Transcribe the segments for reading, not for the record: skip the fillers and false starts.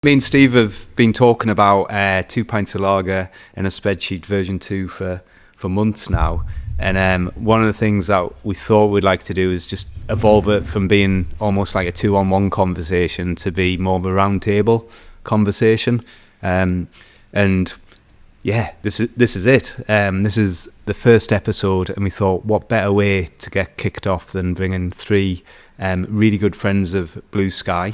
Me and Steve have been talking about 2 pints of lager and a Spreadsheet version 2 for months now. And one of the things that we thought we'd like to do is just evolve it from being almost like a 2-on-1 conversation to be more of a round table conversation. And yeah, this is it. This is the first episode, and we thought, what better way to get kicked off than bringing 3 really good friends of Blu Sky.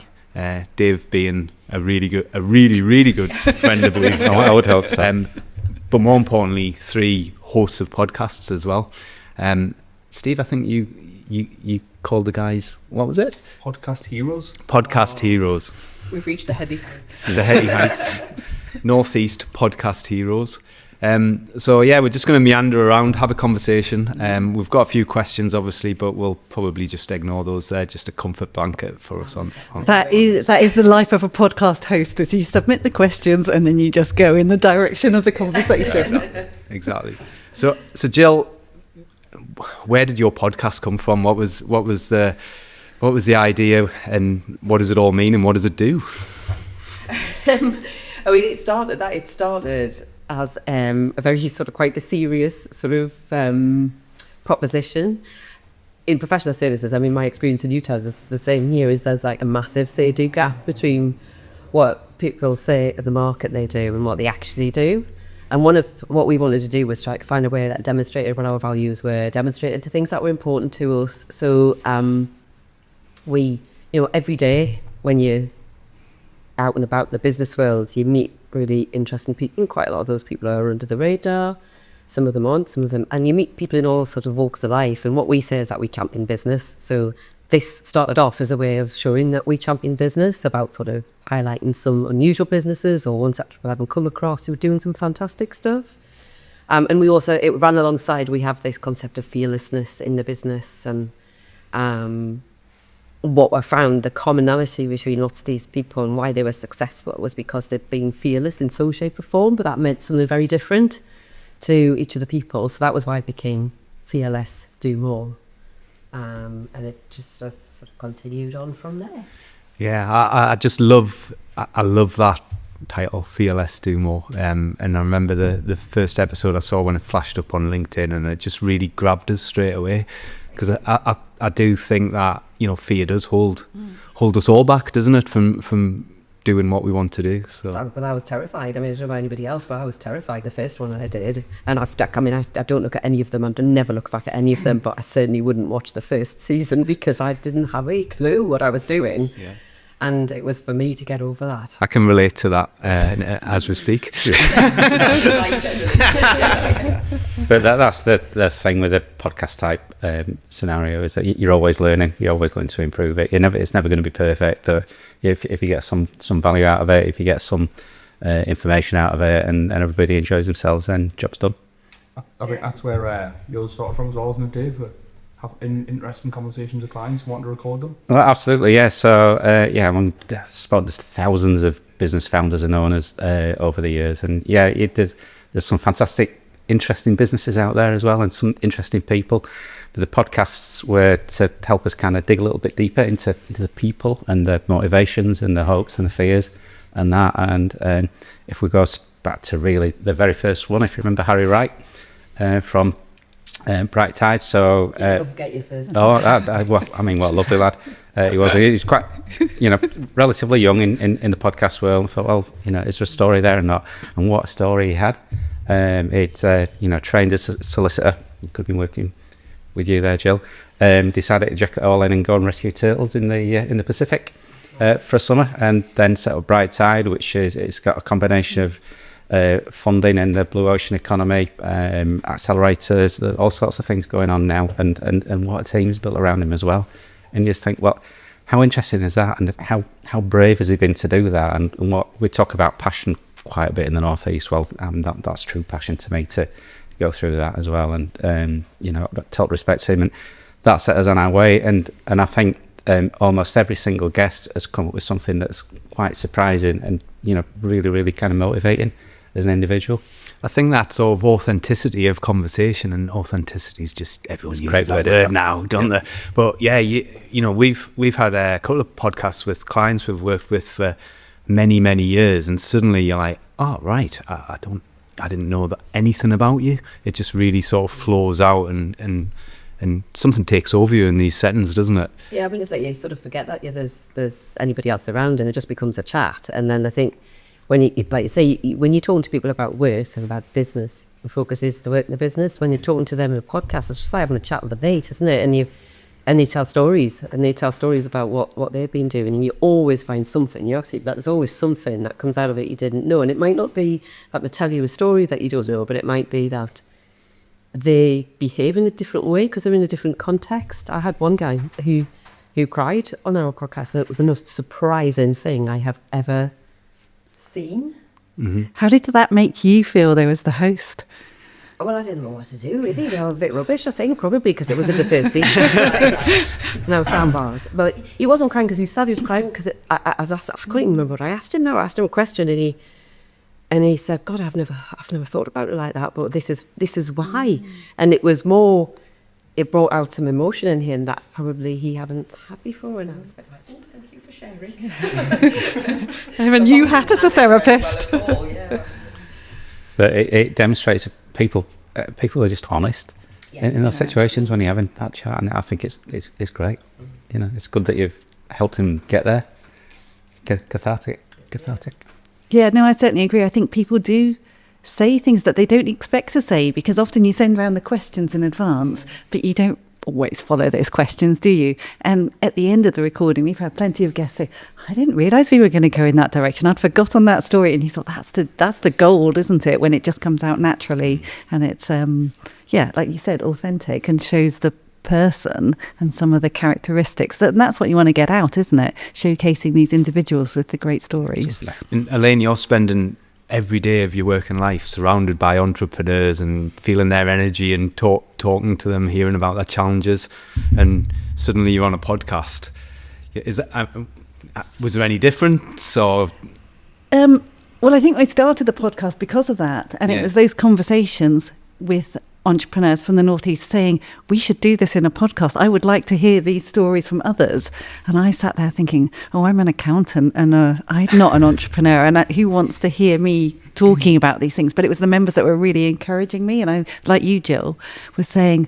Dave being a really good friend of Blu Sky. I would hope so. But more importantly, 3 hosts of podcasts as well. Steve, I think you called the guys, what was it? Podcast heroes. Podcast heroes. We've reached the heady heights. The heady heights. Northeast podcast heroes. So yeah, we're just going to meander around, have a conversation. We've got a few questions, obviously, but we'll probably just ignore those. They're just a comfort blanket for us. On that is the life of a podcast host, is you submit the questions and then you just go in the direction of the conversation. Exactly. So Gill, where did your podcast come from? What was the idea, and what does it all mean, and what does it do? I mean, it started as a very sort of quite a serious sort of proposition. In professional services, I mean, my experience in Utah is the same here, is there's like a massive say-do gap between what people say at the market they do and what they actually do. And one of what we wanted to do was try to find a way that demonstrated what our values were, demonstrated the things that were important to us. So we, every day when you're out and about the business world, you meet really interesting people. Quite a lot of those people are under the radar. Some of them aren't, and you meet people in all sort of walks of life. And what we say is that we champion business. So this started off as a way of showing that we champion business, about sort of highlighting some unusual businesses or ones that people haven't come across who are doing some fantastic stuff. And we also, it ran alongside, we have this concept of fearlessness in the business. And what I found, the commonality between lots of these people and why they were successful was because they'd been fearless in some shape or form, but that meant something very different to each of the people. So that was why it became Fear Less, Do More. And it just has sort of continued on from there. Yeah, I just love that title, Fear Less, Do More. And I remember the first episode I saw when it flashed up on LinkedIn, and it just really grabbed us straight away. Because I do think that, fear does hold us all back, doesn't it, from doing what we want to do. So. But I was terrified. I mean, I don't know about anybody else, but I was terrified the first one that I did. And I don't look at any of them. I never look back at any of them, but I certainly wouldn't watch the first season because I didn't have a clue what I was doing. Yeah. And it was for me to get over that. I can relate to that as we speak. But that's the thing with a podcast type scenario, is that you're always learning. You're always going to improve it. It's never going to be perfect. But if you get some value out of it, if you get some information out of it, and everybody enjoys themselves, then job's done. I think that's where yours started from as well, isn't it, Dave? Have interesting conversations with clients, want to record them? Well, absolutely, yeah. So, I spoke to thousands of business founders and owners over the years, and there's some fantastic, interesting businesses out there as well, and some interesting people. The podcasts were to help us kind of dig a little bit deeper into the people and their motivations and their hopes and the fears and that. And if we go back to really the very first one, if you remember Harry Wright from Bright Tide. So get you first. What a lovely lad he was. He was quite, relatively young in the podcast world. I thought, well, is there a story there or not? And what a story he had. He'd trained as a solicitor. Could have been working with you there, Gill. Decided to jack it all in and go and rescue turtles in the Pacific for a summer, and then set up Bright Tide, which it's got a combination of funding in the blue ocean economy, accelerators, all sorts of things going on now, and what a team's built around him as well. And you just think, well, how interesting is that, and how brave has he been to do that? And what we talk about passion quite a bit in the Northeast. Well, that's true passion to me to go through that as well. And total respect to him, and that set us on our way. And I think almost every single guest has come up with something that's quite surprising and really, really kind of motivating as an individual. I think that sort of authenticity of conversation, and authenticity is just, everyone uses that word now, don't they? But yeah, we've had a couple of podcasts with clients we've worked with for many, many years, and suddenly you're like, oh, right, I didn't know that anything about you. It just really sort of flows out, and something takes over you in these settings, doesn't it? Yeah, I mean, it's like you sort of forget that there's anybody else around, and it just becomes a chat. And then I think when you, like you say, when you're talking to people about work and about business, the focus is the work and the business. When you're talking to them in a podcast, it's just like having a chat with a mate, isn't it? And they tell stories, about what they've been doing, and you always find something. You actually, there's always something that comes out of it you didn't know, and it might not be that they tell you a story that you don't know, but it might be that they behave in a different way because they're in a different context. I had one guy who cried on our podcast. It was the most surprising thing I have ever seen. Mm-hmm. How did that make you feel, though, as the host? Well, I didn't know what to do with it. A bit rubbish, I think, probably because it was in the first season. No sound bars. But he wasn't crying because he said he was crying because I couldn't even remember what I asked him now. I asked him a question and he said, God, I've never thought about it like that, but this is why. And it was more, it brought out some emotion in him that probably he hadn't had before. And I was like, oh, thank you for sharing. And you had as a therapist. Not at all, yeah. But it demonstrates that people are just honest in those situations when you're having that chat, and I think it's great. You know, it's good that you've helped him get there. Cathartic. Yeah, no, I certainly agree. I think people do say things that they don't expect to say, because often you send around the questions in advance, but you don't always follow those questions, do you? And at the end of the recording, we've had plenty of guests say, I didn't realise we were going to go in that direction. I'd forgotten that story. And you thought, that's the gold, isn't it? When it just comes out naturally and it's, like you said, authentic and shows the person and some of the characteristics. And that's what you want to get out, isn't it? Showcasing these individuals with the great stories. And Elaine, you're spending every day of your working life surrounded by entrepreneurs and feeling their energy and talking to them, hearing about their challenges, and suddenly you're on a podcast. Is that was there any difference, or? Well, I think I started the podcast because of that, and it was those conversations with entrepreneurs from the Northeast saying, we should do this in a podcast. I would like to hear these stories from others. And I sat there thinking, I'm an accountant and I'm not an entrepreneur, and who wants to hear me talking about these things? But it was the members that were really encouraging me. And I, like you, Jill, was saying,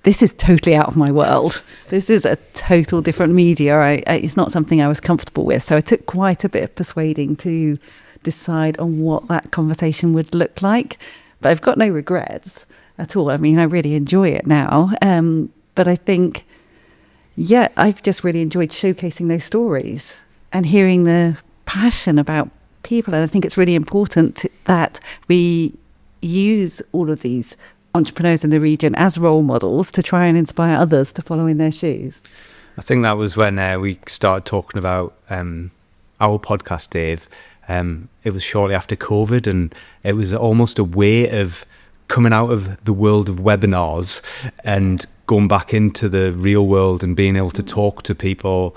this is totally out of my world. This is a total different media. It's not something I was comfortable with. So it took quite a bit of persuading to decide on what that conversation would look like. But I've got no regrets at all. I mean, I really enjoy it now. But I think, I've just really enjoyed showcasing those stories and hearing the passion about people. And I think it's really important that we use all of these entrepreneurs in the region as role models to try and inspire others to follow in their shoes. I think that was when we started talking about our podcast, Dave. It was shortly after COVID, and it was almost a way of coming out of the world of webinars and going back into the real world and being able to talk to people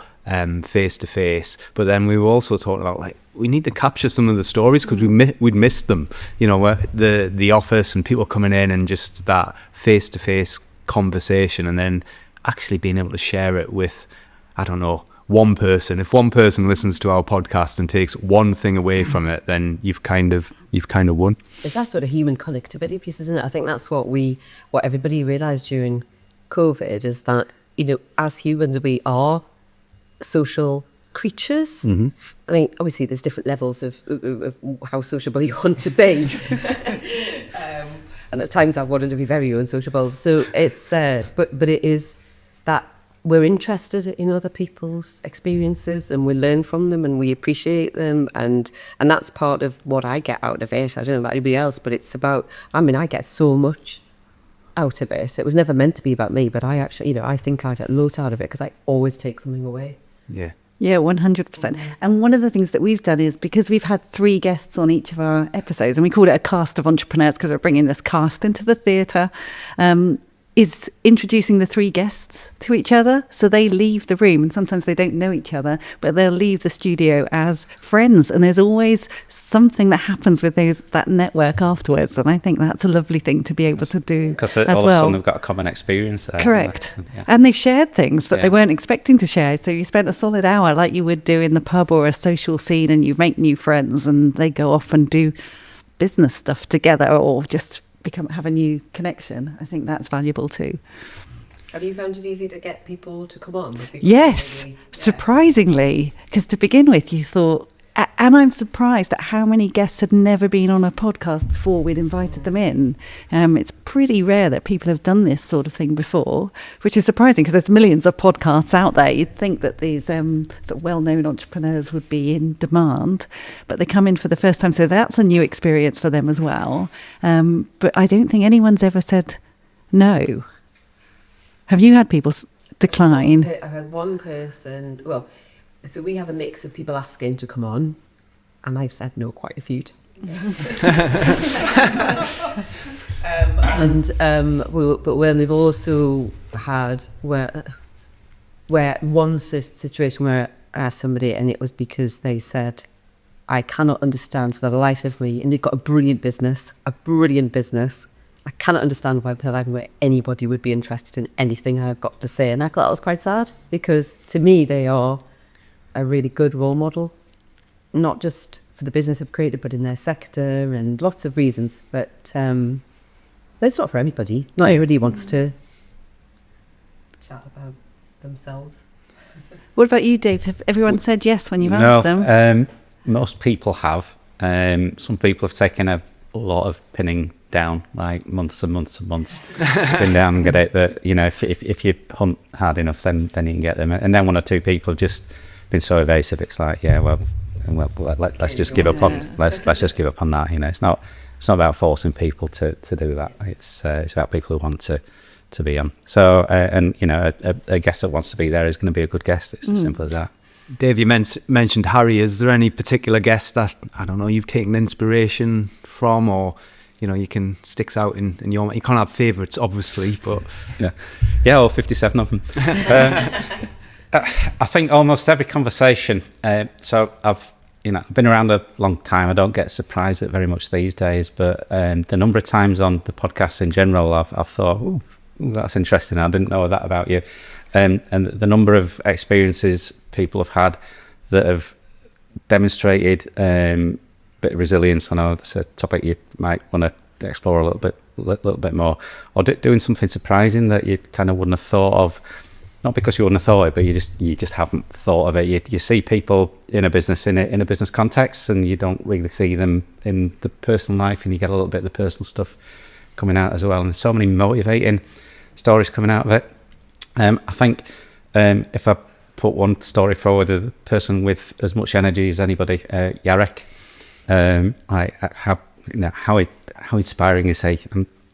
face to face. But then we were also talking about, we need to capture some of the stories because we'd missed them. The office and people coming in and just that face to face conversation, and then actually being able to share it with, one person. If one person listens to our podcast and takes one thing away from it, then you've kind of won. It's that sort of human connectivity piece, isn't it? I think that's what everybody realised during COVID, is that, as humans, we are social creatures. Mm-hmm. I think obviously there's different levels of how sociable you want to be. And at times I've wanted to be very unsociable. So it's, but it is that we're interested in other people's experiences, and we learn from them and we appreciate them, and that's part of what I get out of it. I don't know about anybody else, but it's about, I get so much out of it. It was never meant to be about me, but I actually, I think I get loads out of it because I always take something away. Yeah, 100%. And one of the things that we've done is, because we've had 3 guests on each of our episodes, and we call it a cast of entrepreneurs because we're bringing this cast into the theatre, is introducing the three guests to each other. So they leave the room, and sometimes they don't know each other, but they'll leave the studio as friends. And there's always something that happens with that network afterwards. And I think that's a lovely thing to be able to do because as all of a well. sudden they've got a common experience there. Correct. Yeah. And they've shared things that Yeah. they weren't expecting to share. So you spent a solid hour like you would do in the pub or a social scene, and you make new friends, and they go off and do business stuff together, or just have a new connection. I think that's valuable too. Have you found it easy to get people to come on? Yes, surprisingly, because to begin with you thought, and I'm surprised at how many guests had never been on a podcast before we'd invited them in. It's pretty rare that people have done this sort of thing before, which is surprising because there's millions of podcasts out there. You'd think that these sort of well-known entrepreneurs would be in demand, but they come in for the first time, so that's a new experience for them as well. But I don't think anyone's ever said no. Have you had people decline? I've had one person, so we have a mix of people asking to come on, and I've said no quite a few times. But when we've also had where one situation where I asked somebody, and it was because they said, I cannot understand for the life of me, and they've got a brilliant business. I cannot understand why anybody would be interested in anything I've got to say. And I thought that was quite sad, because to me they are a really good role model, not just for the business I've created, but in their sector and lots of reasons. But it's not for everybody. Not everybody wants to chat about themselves. What about you, Dave? Have everyone said yes when you've asked them? Most people have. Some people have taken a lot of pinning down, like months and months and months, pin down and get it. But if you hunt hard enough, then you can get them. And then one or two people have just been so evasive. It's like, let's just give up on let's just give up on that. It's not about forcing people to do that. It's about people who want to be on. So a guest that wants to be there is going to be a good guest. It's as simple as that. Dave, you mentioned Harry. Is there any particular guest that, I don't know, you've taken inspiration from, or you sticks out in your... You can't have favourites, obviously, but... Yeah, all 57 of them. I think almost every conversation... so I've been around a long time. I don't get surprised at very much these days, but the number of times on the podcast in general, I've thought, ooh, that's interesting. I didn't know that about you. And the number of experiences people have had that have demonstrated bit of resilience. I know that's a topic you might want to explore a little bit more, or doing something surprising that you kind of wouldn't have thought of, not because you wouldn't have thought it, but you just haven't thought of it. You see people in a business in a business context, and you don't really see them in the personal life, and you get a little bit of the personal stuff coming out as well. And there's so many motivating stories coming out of it. I think if I put one story forward, the person with as much energy as anybody, Jarek. How inspiring is he?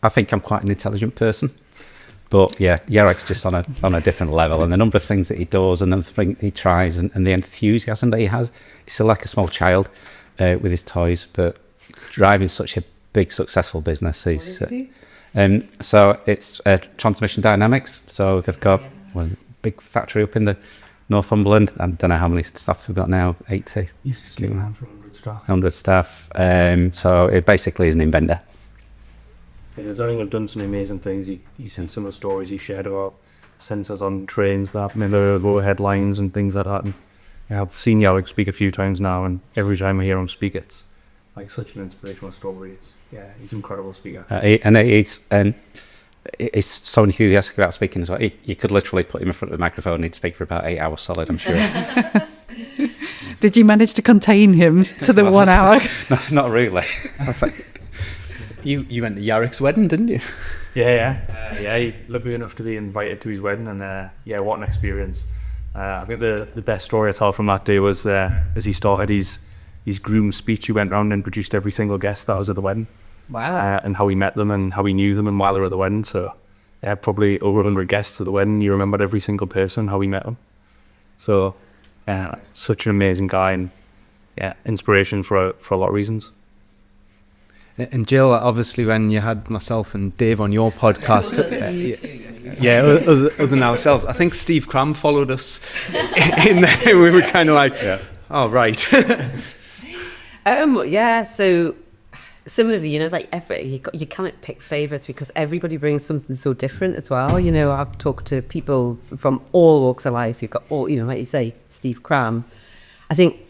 I think I'm quite an intelligent person, but yeah, Jarek's just on a different level, and the number of things that he does and the things he tries and the enthusiasm that he has. He's still like a small child with his toys, but driving such a big successful business. He's so it's Transmission Dynamics. So they've got a big factory up in the Northumberland. I don't know how many staff they've got now. 80. He's getting around for 100 staff. So it basically is an inventor. Yeah, there's only done some amazing things. He's seen some of the stories he shared about sensors on trains that maybe lower headlines and things like that. And I've seen Jarek speak a few times now, and every time I hear him speak, it's like such an inspirational story. He's an incredible speaker. He's so enthusiastic about speaking as well. You could literally put him in front of the microphone and he'd speak for about 8 hours solid, I'm sure. Did you manage to contain him to the 1 hour? No, not really. You went to Jarek's wedding, didn't you? Yeah. Lucky enough to be invited to his wedding, and what an experience. I think the best story I tell from that day was as he started his groom's speech. He went round and introduced every single guest that was at the wedding. Wow. And how he met them and how he knew them and while they were at the wedding. So probably over 100 guests at the wedding. You remembered every single person, how he met them. So such an amazing guy, and inspiration for a lot of reasons. And Jill, obviously when you had myself and Dave on your podcast, Yeah, other than ourselves. I think Steve Cram followed us in there. We were kind of like, oh, right. Yeah, so similarly, you know, like you can't pick favourites because everybody brings something so different as well. You know, I've talked to people from all walks of life. You've got all, you know, like you say, Steve Cram. I think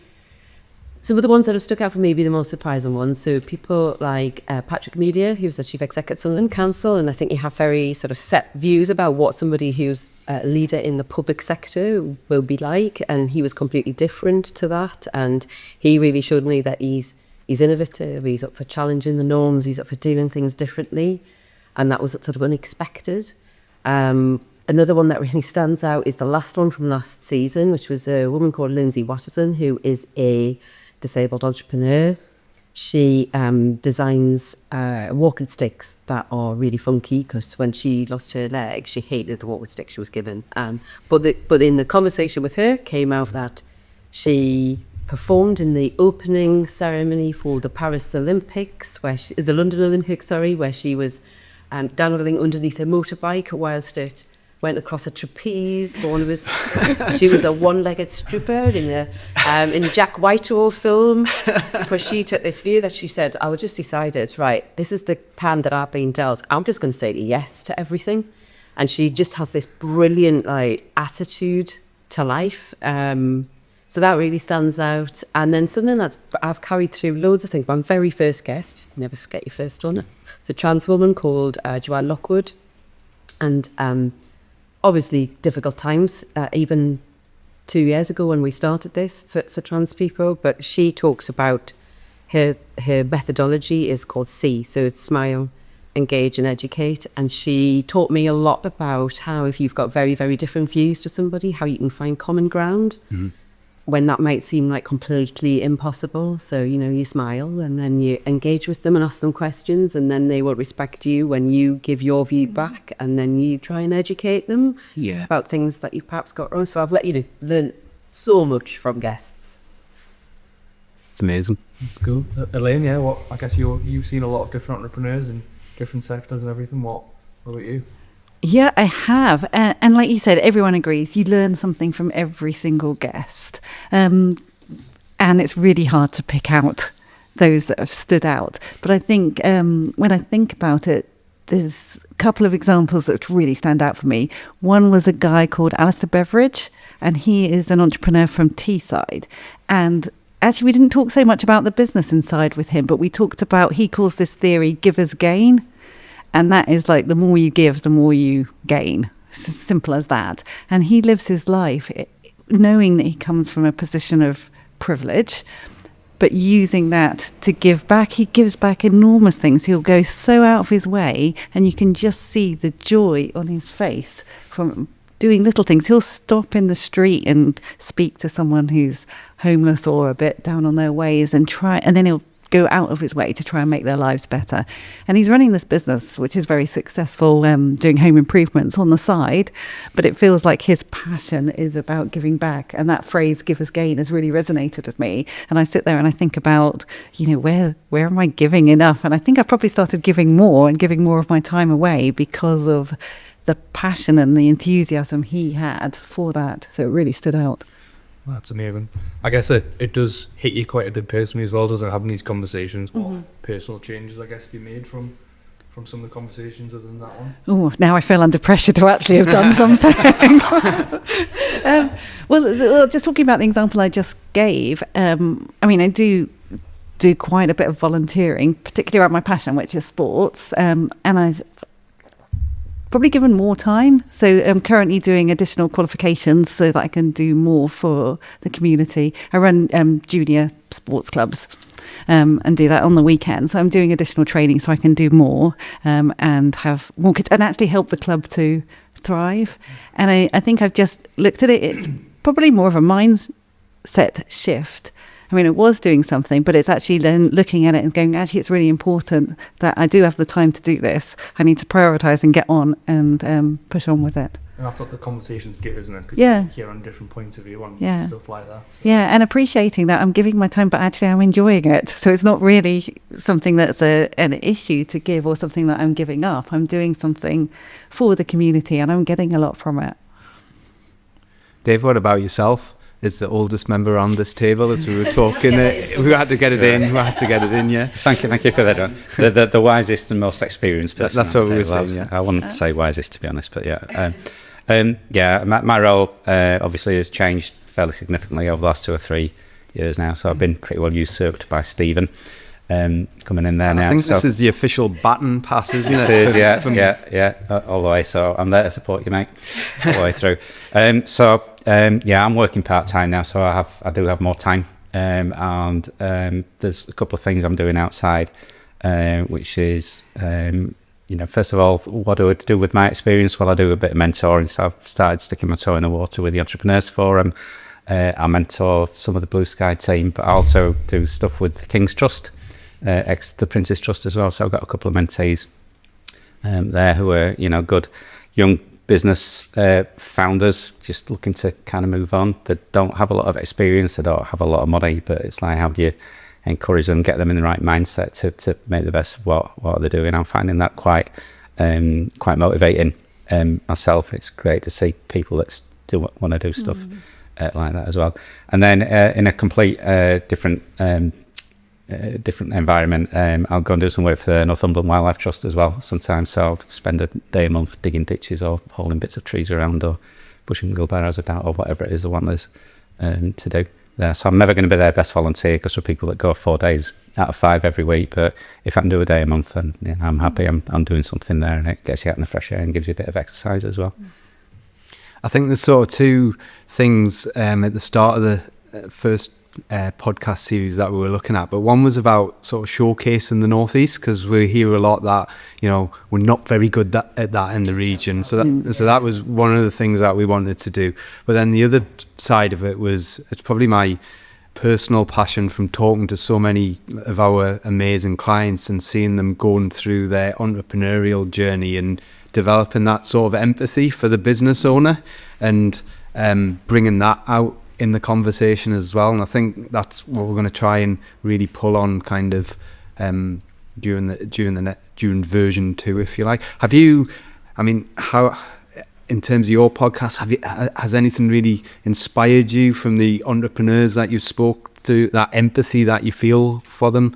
some of the ones that have stuck out for me be the most surprising ones. So people like Patrick Media, who's the chief exec at Sunderland Council, and I think you have very sort of set views about what somebody who's a leader in the public sector will be like, and he was completely different to that. And he really showed me that he's innovative, he's up for challenging the norms, he's up for doing things differently, and that was sort of unexpected. Another one that really stands out is the last one from last season, which was a woman called Lindsay Watterson, who is a disabled entrepreneur. She designs walking sticks that are really funky, because when she lost her leg, she hated the walking stick she was given. But in the conversation with her came out that she performed in the opening ceremony for the Paris Olympics, the London Olympics, where she was dangling underneath a motorbike whilst it went across a trapeze. She was a one-legged stripper in the Jack Whitehall film, because she took this view that she said, I just decided, right, this is the hand that I've been dealt. I'm just going to say yes to everything. And she just has this brilliant attitude to life. So that really stands out. And then something that's I've carried through loads of things. My very first guest, never forget your first one. It's a trans woman called Joanne Lockwood. And obviously difficult times, even 2 years ago when we started this for trans people. But she talks about her methodology is called SEE. So it's Smile, Engage and Educate. And she taught me a lot about how if you've got very, very different views to somebody, how you can find common ground. Mm-hmm. When that might seem like completely impossible. So, you know, you smile and then you engage with them and ask them questions, and then they will respect you when you give your view back, and then you try and educate them about things that you perhaps got wrong. So I've learned so much from guests. It's amazing. That's cool. Elaine, I guess you've seen a lot of different entrepreneurs in different sectors and everything. What about you? Yeah, I have. And like you said, everyone agrees. You learn something from every single guest. And it's really hard to pick out those that have stood out. But I think when I think about it, there's a couple of examples that really stand out for me. One was a guy called Alistair Beveridge, and he is an entrepreneur from Teesside. And actually, we didn't talk so much about the business inside with him, but we talked about, he calls this theory givers gain. And that is like, the more you give, the more you gain. It's as simple as that. And he lives his life knowing that he comes from a position of privilege, but using that to give back. He gives back enormous things. He'll go so out of his way, and you can just see the joy on his face from doing little things. He'll stop in the street and speak to someone who's homeless or a bit down on their ways and then he'll go out of his way to try and make their lives better. And he's running this business, which is very successful, doing home improvements on the side, but it feels like his passion is about giving back. And that phrase, givers gain, has really resonated with me. And I sit there and I think about, you know, where am I giving enough? And I think I probably started giving more of my time away because of the passion and the enthusiasm he had for that. So it really stood out. That's amazing. I guess it does hit you quite a bit personally as well, doesn't it, having these conversations? What personal changes, I guess, you made from some of the conversations other than that one? Oh, now I feel under pressure to actually have done something. Well, just talking about the example I just gave, I mean, I do quite a bit of volunteering, particularly around my passion, which is sports, and I've probably given more time. So I'm currently doing additional qualifications so that I can do more for the community. I run junior sports clubs and do that on the weekend. So I'm doing additional training so I can do more and have more kids and actually help the club to thrive. And I think I've just looked at it. It's probably more of a mindset shift. I mean, it was doing something, but it's actually then looking at it and going, actually, it's really important that I do have the time to do this. I need to prioritise and get on and push on with it. And that's what the conversations give, isn't it? Because Yeah. you hear on different points of view on Yeah. stuff like that. So. Yeah, and appreciating that I'm giving my time, but actually I'm enjoying it. So it's not really something that's an issue to give or something that I'm giving up. I'm doing something for the community and I'm getting a lot from it. Dave, what about yourself? Is the oldest member on this table as we were talking? We had to get it in. We had to get it in. Yeah. Thank you for that, John. The wisest and most experienced person. That's what we were saying. saying. Yeah. I wouldn't say wisest, to be honest, but yeah. My role obviously has changed fairly significantly over the last 2 or 3 years now. So I've been pretty well usurped by Stephen coming in there now. I think so this is the official baton pass, isn't it? It is, yeah, all the way. So I'm there to support you, mate, all the way through. I'm working part time now, so I do have more time, and there's a couple of things I'm doing outside, which is, first of all, what do I do with my experience? Well, I do a bit of mentoring, so I've started sticking my toe in the water with the Entrepreneurs Forum. I mentor some of the Blu Sky team, but I also do stuff with the King's Trust, the Prince's Trust as well. So I've got a couple of mentees there who are, good young business founders just looking to kind of move on. They don't have a lot of experience, they don't have a lot of money, but it's like, how do you encourage them, get them in the right mindset to make the best of what they're doing? I'm finding that quite motivating myself. It's great to see people that still want to do stuff like that as well. And then in a complete different environment, I'll go and do some work for the Northumberland Wildlife Trust as well sometimes. So I'll spend a day a month digging ditches or hauling bits of trees around or pushing wheelbarrows about or whatever it is they want us to do there. So I'm never going to be their best volunteer, because for people that go 4 days out of 5 every week, but if I can do a day a month, then I'm happy. I'm doing something there, and it gets you out in the fresh air and gives you a bit of exercise as well. I think there's sort of 2 things at the start of the first podcast series that we were looking at, but one was about sort of showcasing the Northeast, because we hear a lot that we're not very good at that in the region. So that was one of the things that we wanted to do. But then the other side of it was, it's probably my personal passion from talking to so many of our amazing clients and seeing them going through their entrepreneurial journey and developing that sort of empathy for the business owner and bringing that out in the conversation as well. And I think that's what we're going to try and really pull on kind of during version 2, if you like. How in terms of your podcast, has anything really inspired you from the entrepreneurs that you spoke to, that empathy that you feel for them?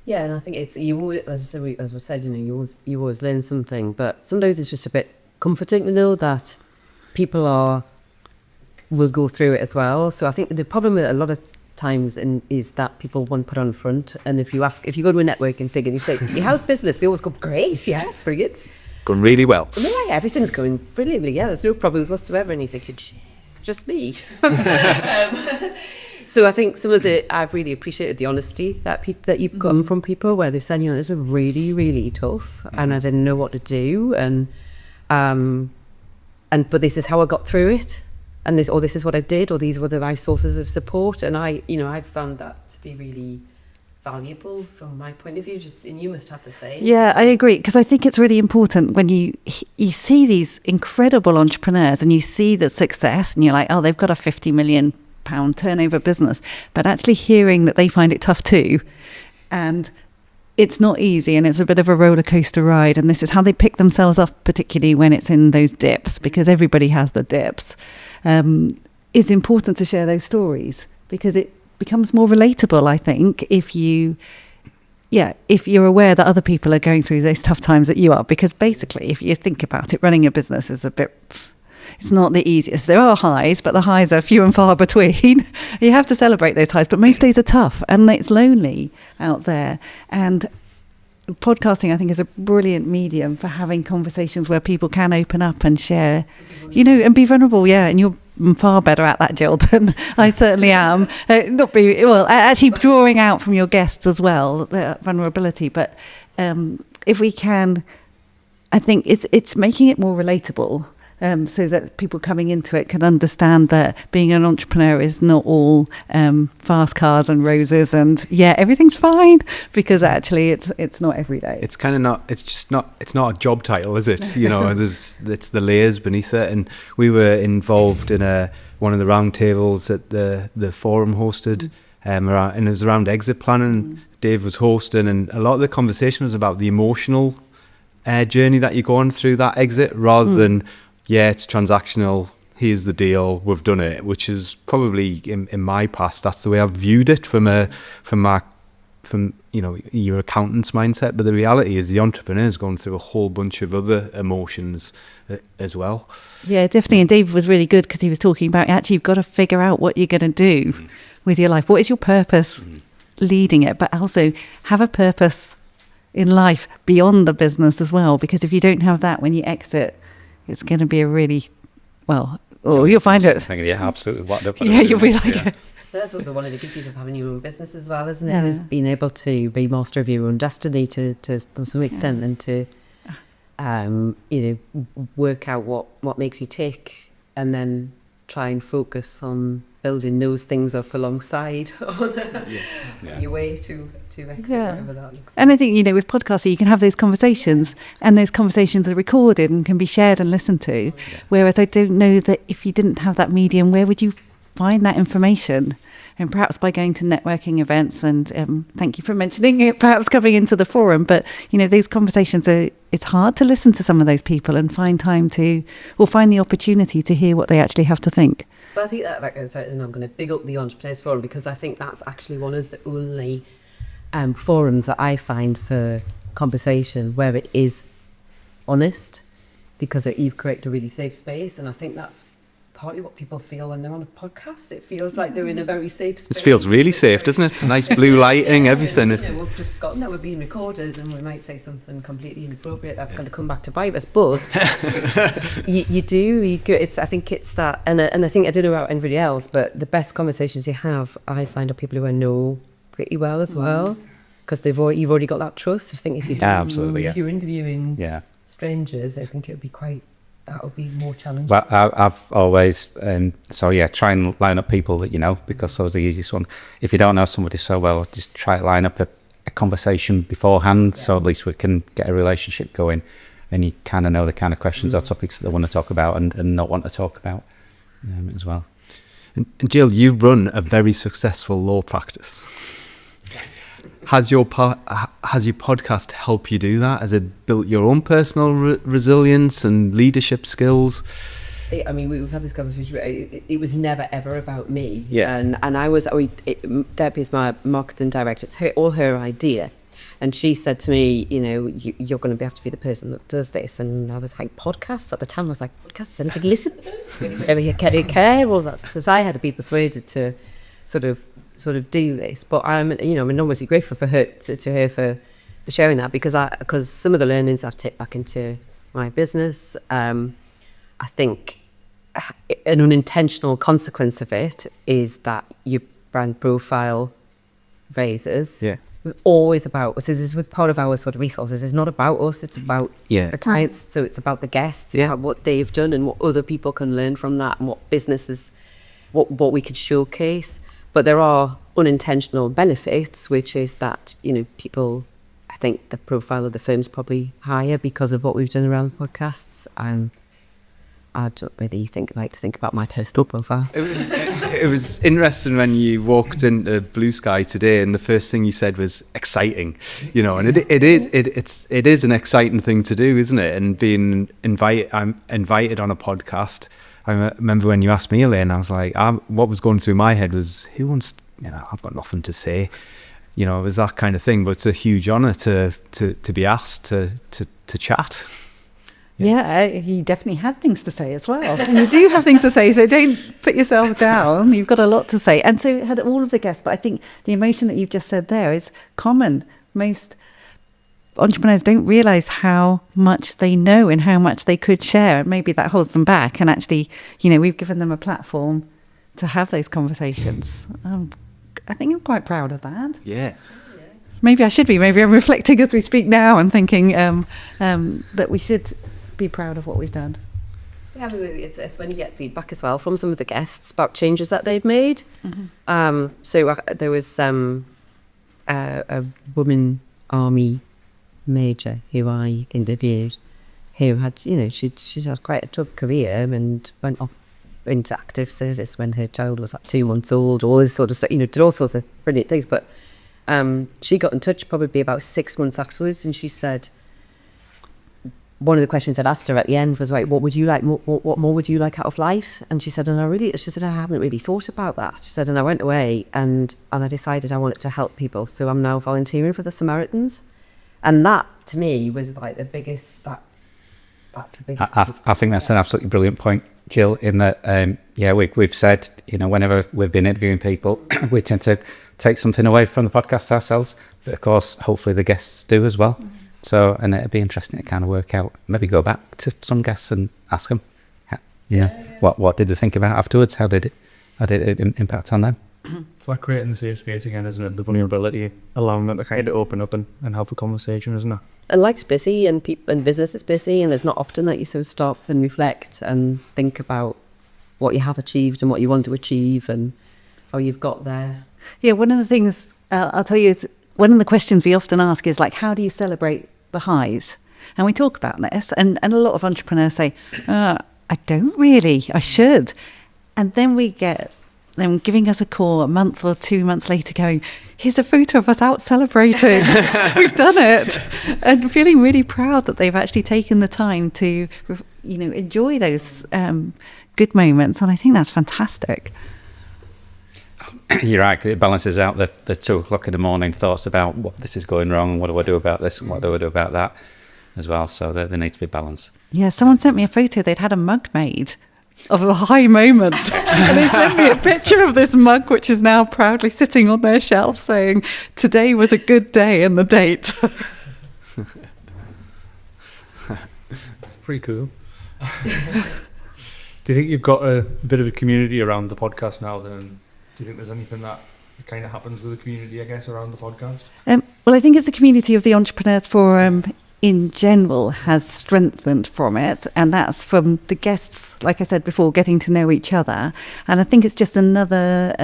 Yeah, and I think it's, you always, as we said, you always learn something, but sometimes it's just a bit comforting to know that people will go through it as well. So I think the problem with a lot of times is that people want to put on front, and if you go to a networking thing and you say, how's business? They always go, great, yeah, brilliant. Going really well. And they're like, everything's going brilliantly, yeah, there's no problems whatsoever. And you think, jeez, just me. So I think I've really appreciated the honesty that you've gotten from people, where they've said, this was really, really tough, and I didn't know what to do, but this is how I got through it, and this is what I did, or these were my sources of support, and I found that to be really valuable from my point of view. And you must have the same. Yeah, I agree, because I think it's really important when you see these incredible entrepreneurs and you see the success, and you're like, oh, they've got a £50 million turnover business, but actually hearing that they find it tough too, and it's not easy, and it's a bit of a roller coaster ride, and this is how they pick themselves up, particularly when it's in those dips, because everybody has the dips. It's important to share those stories, because it becomes more relatable, I think, if you're aware that other people are going through those tough times that you are, because basically, if you think about it, running a business is it's not the easiest. There are highs, but the highs are few and far between. You have to celebrate those highs, but most days are tough, and it's lonely out there. And podcasting, I think, is a brilliant medium for having conversations where people can open up and share, and be vulnerable. Yeah, and you're far better at that, Jill, than I certainly am. Actually drawing out from your guests as well, the vulnerability. But if we can, I think it's making it more relatable. so that people coming into it can understand that being an entrepreneur is not all fast cars and roses and everything's fine, because actually it's not every day. It's kind of not. It's not a job title, is it? You know, it's the layers beneath it. And we were involved in one of the roundtables that the forum hosted, and it was around exit planning. Dave was hosting, and a lot of the conversation was about the emotional journey that you're going through that exit, rather than it's transactional. Here's the deal. We've done it, which is probably in my past. That's the way I've viewed it from your accountant's mindset. But the reality is the entrepreneur's going through a whole bunch of other emotions as well. Yeah, definitely. And Dave was really good because he was talking about actually you've got to figure out what you're going to do with your life. What is your purpose leading it? But also have a purpose in life beyond the business as well. Because if you don't have that when you exit, it's going to be a really, you'll find it. Yeah, absolutely. Yeah, you'll be like... But that's also one of the beauties of having your own business as well, isn't it? Is being able to be master of your own destiny to some extent, and to work out what makes you tick, and then try and focus on building those things up alongside your way to exit, whatever that looks like. And I think, with podcasting, you can have those conversations, and those conversations are recorded and can be shared and listened to. Whereas I don't know that if you didn't have that medium, where would you find that information? And perhaps by going to networking events, and thank you for mentioning it, perhaps coming into the forum. But, these conversations it's hard to listen to some of those people and find time to, or find the opportunity to hear what they actually have to think. But I think that, and I'm going to big up the Entrepreneurs Forum, because I think that's actually one of the only forums that I find for conversation where it is honest, because you've created a really safe space. And I think that's partly what people feel when they're on a podcast. It feels like they're in a very safe space. This feels really safe, doesn't it? Nice blue lighting, everything. We've just forgotten that we're being recorded, and we might say something completely inappropriate that's going to come back to bite us. But you do. I think it's that, and I think, I don't know about anybody else, but the best conversations you have, I find, are people who I know pretty well as well, because you've already got that trust. I think if you're interviewing strangers, I think it would be that would be more challenging. Well, I've always, try and line up people that you know, because those are the easiest one. If you don't know somebody so well, just try to line up a conversation beforehand, so at least we can get a relationship going, and you kind of know the kind of questions or topics that they want to talk about and not want to talk about as well. And Gill, you run a very successful law practice. Has your podcast helped you do that? Has it built your own personal resilience and leadership skills? I mean, we've had this conversation. It was never ever about me. Yeah. And I was. Debbie's my marketing director. It's all her idea, and she said to me, you're going to have to be the person that does this. And I was like, podcasts at the time. I was like, podcasts. And I was like, listen, whatever you care, all that. So I had to be persuaded to sort of do this. But I'm enormously grateful for her to her for sharing that, because some of the learnings I've taken back into my business. I think an unintentional consequence of it is that your brand profile raises. Yeah. It's always about, so this is part of our sort of ethos. It's not about us, it's about the clients. So it's about the guests, about what they've done and what other people can learn from that, and what businesses, what we could showcase. But there are unintentional benefits, which is that, people, I think the profile of the firm's probably higher because of what we've done around podcasts. And I don't really like to think about my personal profile. It was interesting when you walked into Blu Sky today, and the first thing you said was exciting, and it is an exciting thing to do, isn't it? And being I'm invited on a podcast. I remember when you asked me, Elaine, I was like, what was going through my head was, who wants, I've got nothing to say. It was that kind of thing, but it's a huge honour to be asked to chat. Yeah, you definitely had things to say as well. And you do have things to say, so don't put yourself down. You've got a lot to say. And so had all of the guests, but I think the emotion that you've just said there is common. Most entrepreneurs don't realise how much they know and how much they could share, and maybe that holds them back. And actually, we've given them a platform to have those conversations. I think I'm quite proud of that. Yeah. Maybe I should be. Maybe I'm reflecting as we speak now and thinking that we should be proud of what we've done. Yeah, I mean, it's when you get feedback as well from some of the guests about changes that they've made. So there was a woman army major who I interviewed, who had, she's had quite a tough career and went off into active service when her child was like 2 months old, all this sort of stuff, did all sorts of brilliant things. But she got in touch probably about 6 months afterwards, and she said, one of the questions I'd asked her at the end was like, what would you like, what more would you like out of life? And she said, she said, I haven't really thought about that. She said, and I went away and I decided I wanted to help people. So I'm now volunteering for the Samaritans. And that, to me, was like the biggest, that's the biggest. I think that's an absolutely brilliant point, Jill, in that, we've said, whenever we've been interviewing people, we tend to take something away from the podcast ourselves. But of course, hopefully the guests do as well. So, and it'd be interesting to kind of work out, maybe go back to some guests and ask them, what did they think about afterwards? How did it impact on them? It's like creating the safe space again, isn't it? The vulnerability, allowing them to kind of open up and have a conversation, isn't it? And life's busy and business is busy, and it's not often that you sort of stop and reflect and think about what you have achieved and what you want to achieve and how you've got there. Yeah, one of the things I'll tell you is, one of the questions we often ask is like, how do you celebrate the highs? And we talk about this, and a lot of entrepreneurs say, I don't really, I should. And then we get them giving us a call a month or 2 months later going, here's a photo of us out celebrating. We've done it. And feeling really proud that they've actually taken the time to, enjoy those good moments. And I think that's fantastic. You're right, it balances out the 2 o'clock in the morning thoughts about what this is going wrong, what do I do about this, and what do I do about that as well. So there needs to be balance. Yeah, someone sent me a photo. They'd had a mug made of a high moment. And they sent me a picture of this mug, which is now proudly sitting on their shelf saying, today was a good day, and the date. It's pretty cool. Do you think you've got a bit of a community around the podcast now then? Do you think there's anything that kind of happens with the community, I guess, around the podcast? Well, I think it's the community of the Entrepreneurs Forum in general has strengthened from it, and that's from the guests, like I said before, getting to know each other. And I think it's just another,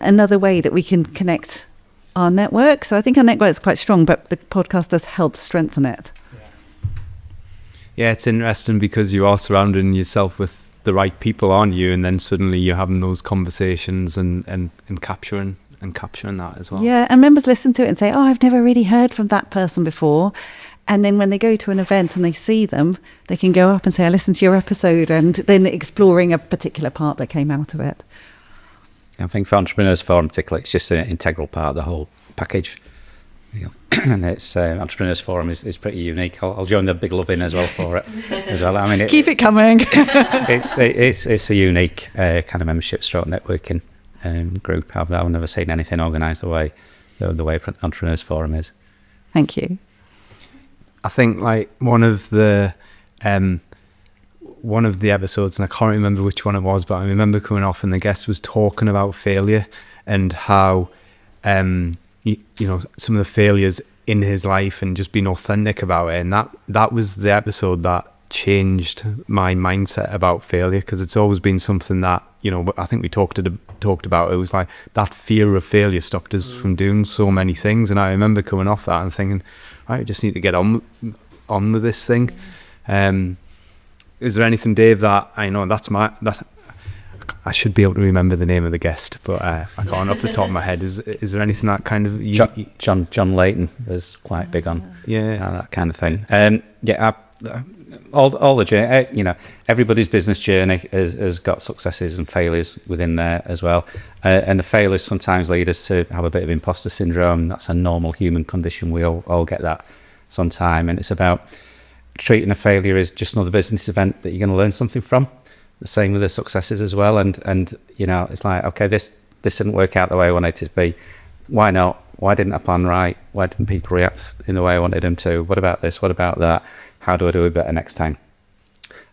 another way that we can connect our network. So I think our network is quite strong, but the podcast does help strengthen it. Yeah, it's interesting because you are surrounding yourself with the right people, aren't you? And then suddenly you're having those conversations and capturing that as well. Yeah, and members listen to it and say, oh, I've never really heard from that person before. And then when they go to an event and they see them, they can go up and say, I listened to your episode, and then exploring a particular part that came out of it. I think for Entrepreneurs Forum particularly, it's just an integral part of the whole package. And it's Entrepreneurs Forum is pretty unique. I'll join the big love in as well for it as well. I mean, keep it coming. it's a unique kind of membership stroke networking group. I've never seen anything organised the way Entrepreneurs Forum is. Thank you. I think like one of the episodes, and I can't remember which one it was, but I remember coming off and the guest was talking about failure and how some of the failures in his life and just being authentic about it. And that was the episode that changed my mindset about failure, because it's always been something that, I think we talked about. It was like that fear of failure stopped us from doing so many things. And I remember coming off that and thinking, I just need to get on with this thing. Is there anything, Dave, that I know that I should be able to remember the name of the guest, but I can't off the top of my head. Is there anything that kind of John Layton was quite big on that kind of thing. All the journey, everybody's business journey has got successes and failures within there as well, and the failures sometimes lead us to have a bit of imposter syndrome. That's a normal human condition. We all get that sometime, and it's about treating a failure as just another business event that you're going to learn something from. The same with the successes as well, and it's like, okay, this didn't work out the way I wanted it to be. Why not? Why didn't I plan right? Why didn't people react in the way I wanted them to? What about this? What about that? How do I do it better next time?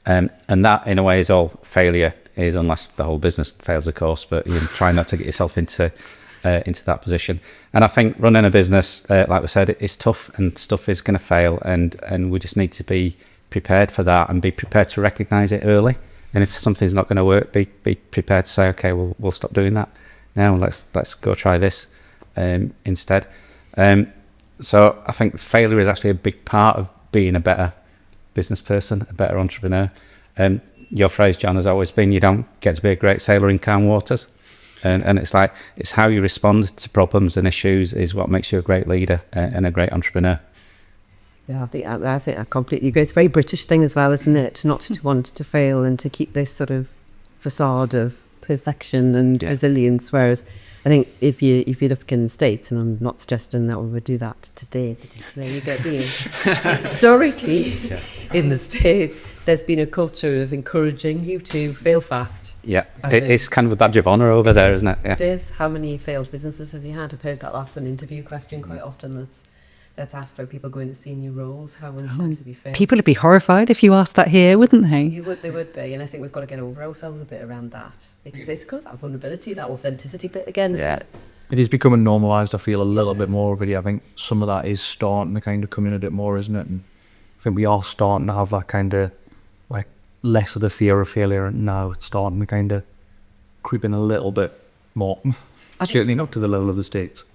And that, in a way, is all failure is, unless the whole business fails, of course. But you try not to get yourself into that position. And I think running a business, like we said, it's tough, and stuff is going to fail, and we just need to be prepared for that and be prepared to recognise it early. And if something's not going to work, be prepared to say, okay, we'll stop doing that now. Let's go try this instead. So I think failure is actually a big part of being a better business person, a better entrepreneur. Your phrase, John, has always been, you don't get to be a great sailor in calm waters. And it's like, it's how you respond to problems and issues is what makes you a great leader and a great entrepreneur. Yeah, I think I completely agree. It's a very British thing as well, isn't it? Not to want to fail and to keep this sort of facade of perfection and resilience. Whereas I think if you look in the States, and I'm not suggesting that we would do that today, historically in the States, there's been a culture of encouraging you to fail fast. Yeah, it's kind of a badge of honour over there, isn't it? Yeah. It is. How many failed businesses have you had? I've heard that's an interview question quite often. That's asked by people going to senior roles. How many times have you failed? People would be horrified if you asked that here, wouldn't they? They would be, and I think we've got to get over ourselves a bit around that, because it's got that vulnerability, that authenticity bit again. Yeah, it is becoming normalised. I feel a little bit more of it. I think some of that is starting to kind of come in a bit more, isn't it? And I think we are starting to have that kind of like less of the fear of failure, and now it's starting to kind of creep in a little bit more. Certainly not to the level of the States.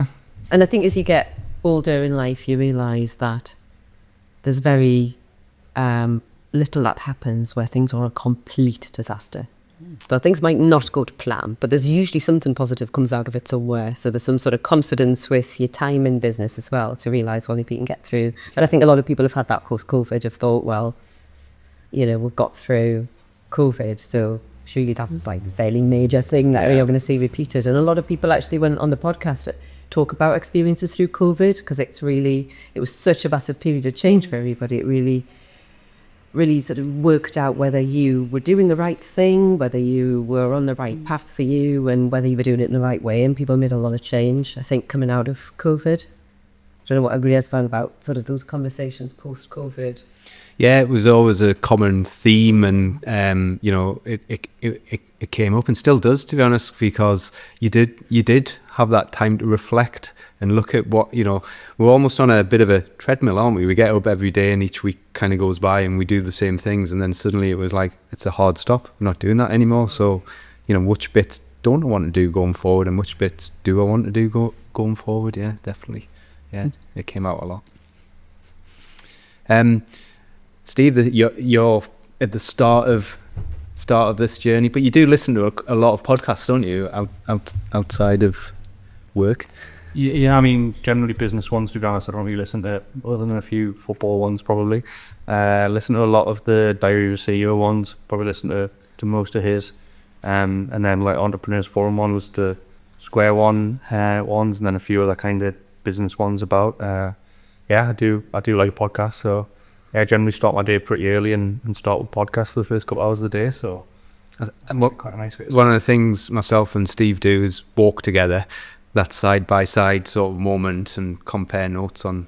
And I think as you get older in life, you realise that there's very little that happens where things are a complete disaster. So things might not go to plan, but there's usually something positive comes out of it somewhere. So there's some sort of confidence with your time in business as well to realise, well, if you can get through. And I think a lot of people have had that post-COVID, have thought, well, we've got through COVID, so surely that's like a fairly major thing that you're going to see repeated. And a lot of people actually went on the podcast talk about experiences through COVID, because it was such a massive period of change for everybody. It really sort of worked out whether you were doing the right thing, whether you were on the right path for you, and whether you were doing it in the right way. And people made a lot of change, I think, coming out of COVID. I don't know what everybody else found about sort of those conversations post-COVID. Yeah, it was always a common theme, and it came up and still does, to be honest, because you did have that time to reflect and look at what, we're almost on a bit of a treadmill, aren't we? We get up every day and each week kind of goes by and we do the same things, and then suddenly it was like, it's a hard stop. I'm not doing that anymore. So, which bits don't I want to do going forward, and which bits do I want to do going forward? Yeah, definitely. Yeah, it came out a lot. Steve, you're at the start of this journey, but you do listen to a lot of podcasts, don't you, outside of work? Yeah, I mean, generally business ones, to be honest. I don't really listen to, other than a few football ones probably. Listen to a lot of the Diary of a CEO ones, probably listen to most of his. And then like Entrepreneurs Forum one was the Square one ones, and then a few other kind of business ones about. I do like podcasts, so I generally start my day pretty early and start with podcasts for the first couple hours of the day. So quite a nice way. One of the things myself and Steve do is walk together, that side by side sort of moment, and compare notes on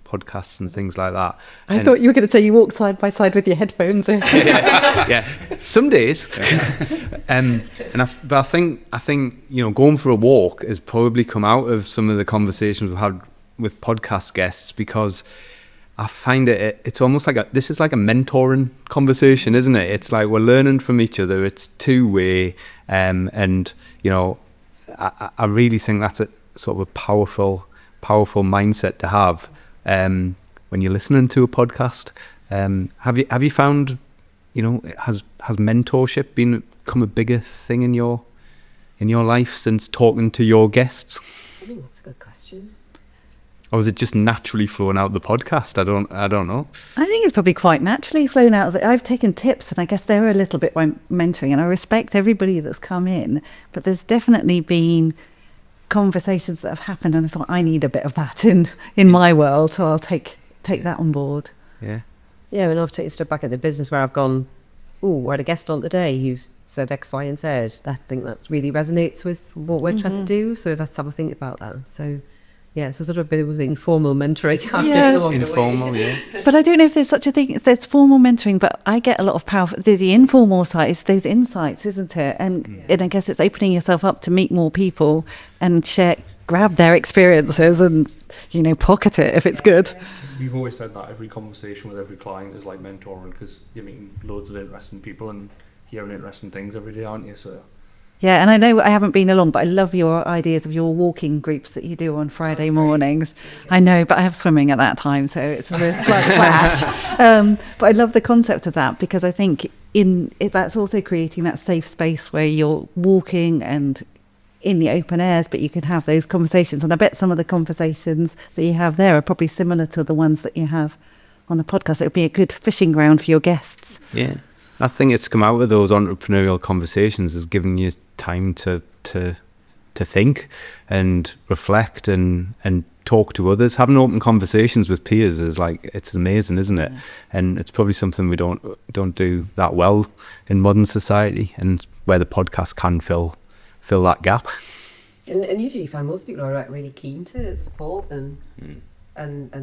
podcasts and things like that. I thought you were going to say you walk side by side with your headphones in. yeah, some days. But I think going for a walk has probably come out of some of the conversations we've had with podcast guests, because I find it's almost like this is like a mentoring conversation, isn't it? It's like we're learning from each other. It's two-way, and I really think that's a sort of a powerful mindset to have when you're listening to a podcast. Have you found, has mentorship become a bigger thing in your life since talking to your guests? I think that's a good question. Or was it just naturally flowing out the podcast? I don't know. I think it's probably quite naturally flown out of it. I've taken tips, and I guess they're a little bit my mentoring, and I respect everybody that's come in, but there's definitely been conversations that have happened, and I thought, I need a bit of that in my world, so I'll take that on board. Yeah. Yeah, and I've taken a step back at the business where I've gone, we had a guest on today who said X, Y, and Z. I think that really resonates with what we're trying to do, so let's have a think about that. So yeah, so sort of a bit of informal mentoring. Informal, yeah. But I don't know if there's such a thing. There's formal mentoring, but I get a lot of power. There's the informal side. It's those insights, isn't it? And I guess it's opening yourself up to meet more people and grab their experiences and, pocket it if it's good. we've always said that every conversation with every client is like mentoring, because you're meeting loads of interesting people and hearing interesting things every day, aren't you? So Yeah, and I know I haven't been along, but I love your ideas of your walking groups that you do on Friday mornings. I know, but I have swimming at that time, so it's a slight clash. But I love the concept of that, because I think that's also creating that safe space where you're walking and in the open airs, but you can have those conversations. And I bet some of the conversations that you have there are probably similar to the ones that you have on the podcast. It would be a good fishing ground for your guests. Yeah. I think it's come out of those entrepreneurial conversations is giving you time to think and reflect and talk to others. Having open conversations with peers is like, it's amazing, isn't it? Yeah. And it's probably something we don't do that well in modern society, and where the podcast can fill that gap. And usually you find most people are like really keen to support and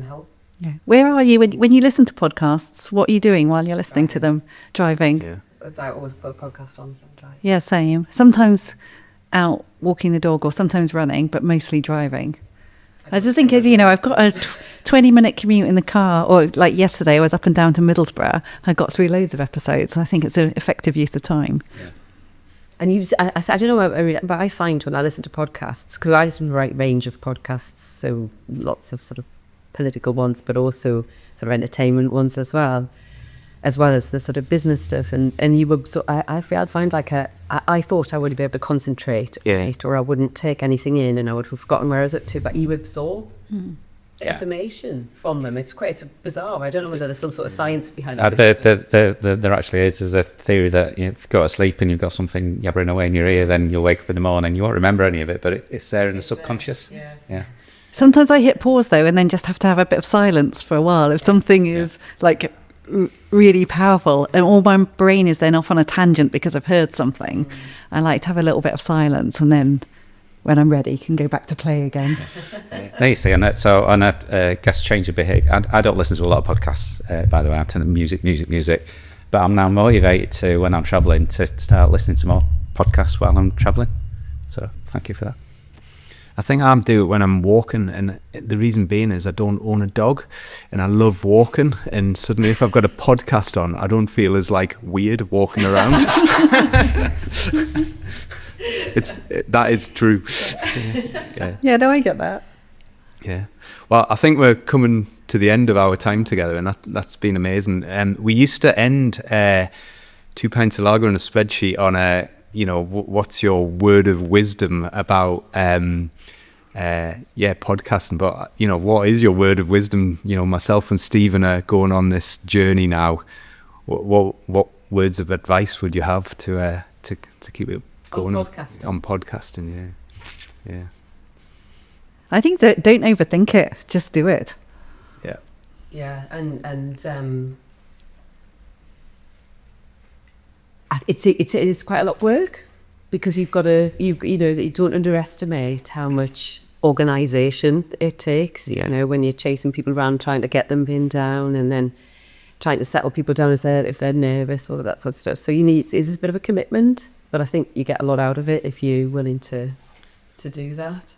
help. Yeah. Where are you when you listen to podcasts? What are you doing while you're listening to them? Driving? Yeah. I always put a podcast on and drive. Yeah, same. Sometimes out walking the dog, or sometimes running, but mostly driving. I just think, I've got a 20-minute commute in the car, or like yesterday I was up and down to Middlesbrough. I got through loads of episodes. I think it's an effective use of time. Yeah. And I don't know, but I find when I listen to podcasts, because I listen to the right range of podcasts, so lots of sort of political ones, but also sort of entertainment ones as well as the sort of business stuff. And you were, so I find like I thought I wouldn't be able to concentrate, right, or I wouldn't take anything in, and I would have forgotten where I was up to. But you absorb information from them. It's bizarre. I don't know whether there's some sort of science behind it. There actually is. There's a theory that if you go to sleep and you've got something yabbering away in your ear, then you'll wake up in the morning. You won't remember any of it, but it's there in the subconscious. Yeah. Sometimes I hit pause though, and then just have to have a bit of silence for a while. If something is like really powerful, and all my brain is then off on a tangent because I've heard something, I like to have a little bit of silence, and then when I'm ready, can go back to play again. There you see, on a guest change of behaviour. I don't listen to a lot of podcasts, by the way. I tend to music, but I'm now motivated to, when I'm travelling, to start listening to more podcasts while I'm travelling. So thank you for that. I think I do it when I'm walking, and the reason being is I don't own a dog, and I love walking, and suddenly if I've got a podcast on, I don't feel as like weird walking around. That is true. Yeah, no, I get that. Yeah. Well, I think we're coming to the end of our time together, and that's been amazing. We used to end 2 pints of lager and a spreadsheet on what's your word of wisdom about podcasting, but what is your word of wisdom? Myself and Stephen are going on this journey now. What words of advice would you have to keep it going on podcasting? Yeah. I think don't overthink it, just do it. Yeah, and it is quite a lot of work, because you've got to you don't underestimate how much organisation it takes. When you're chasing people around trying to get them pinned down, and then trying to settle people down if they're nervous, all of that sort of stuff. So it's a bit of a commitment, but I think you get a lot out of it if you're willing to do that.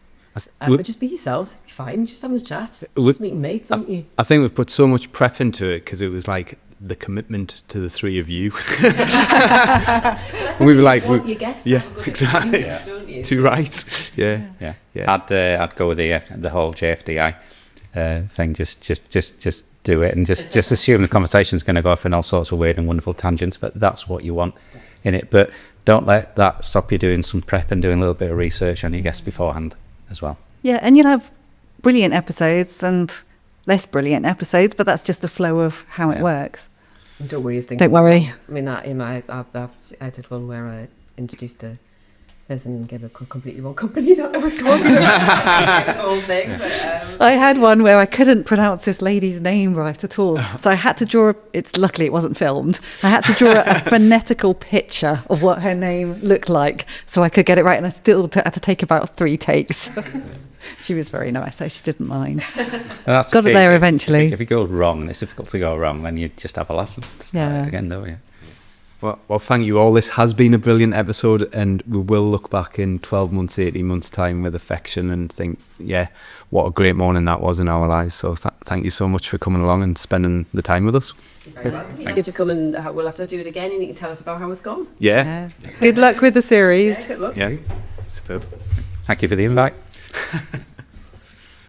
But just be yourselves, be fine, just having a chat, just meeting mates, aren't you? I think we've put so much prep into it, because it was like the commitment to the three of you. We were like, your guests exactly. Don't you? Too right. Yeah. I'd go with the whole JFDI thing. Just do it, and just assume the conversation's going to go off in all sorts of weird and wonderful tangents. But that's what you want in it. But don't let that stop you doing some prep and doing a little bit of research on your guests beforehand as well. Yeah, and you'll have brilliant episodes and less brilliant episodes, but that's just the flow of how it works. Don't worry if things. Don't worry. I mean, I did one where I introduced a person and gave a completely wrong company that they were from. The whole thing. But, I had one where I couldn't pronounce this lady's name right at all, so I had to draw. Luckily it wasn't filmed. I had to draw a phonetical picture of what her name looked like, so I could get it right, and I still had to take about 3 takes. She was very nice, so she didn't mind. Got it there eventually. If you go wrong, and it's difficult to go wrong, then you just have a laugh and start again, don't you? Well, thank you all. This has been a brilliant episode, and we will look back in 12 months, 18 months' time with affection and think, yeah, what a great morning that was in our lives. So thank you so much for coming along and spending the time with us. You're very welcome. You to come and we'll have to do it again, and you can tell us about how it's gone. Yeah. Good luck with the series. Yeah, good luck. Yeah. Superb. Thank you for the invite.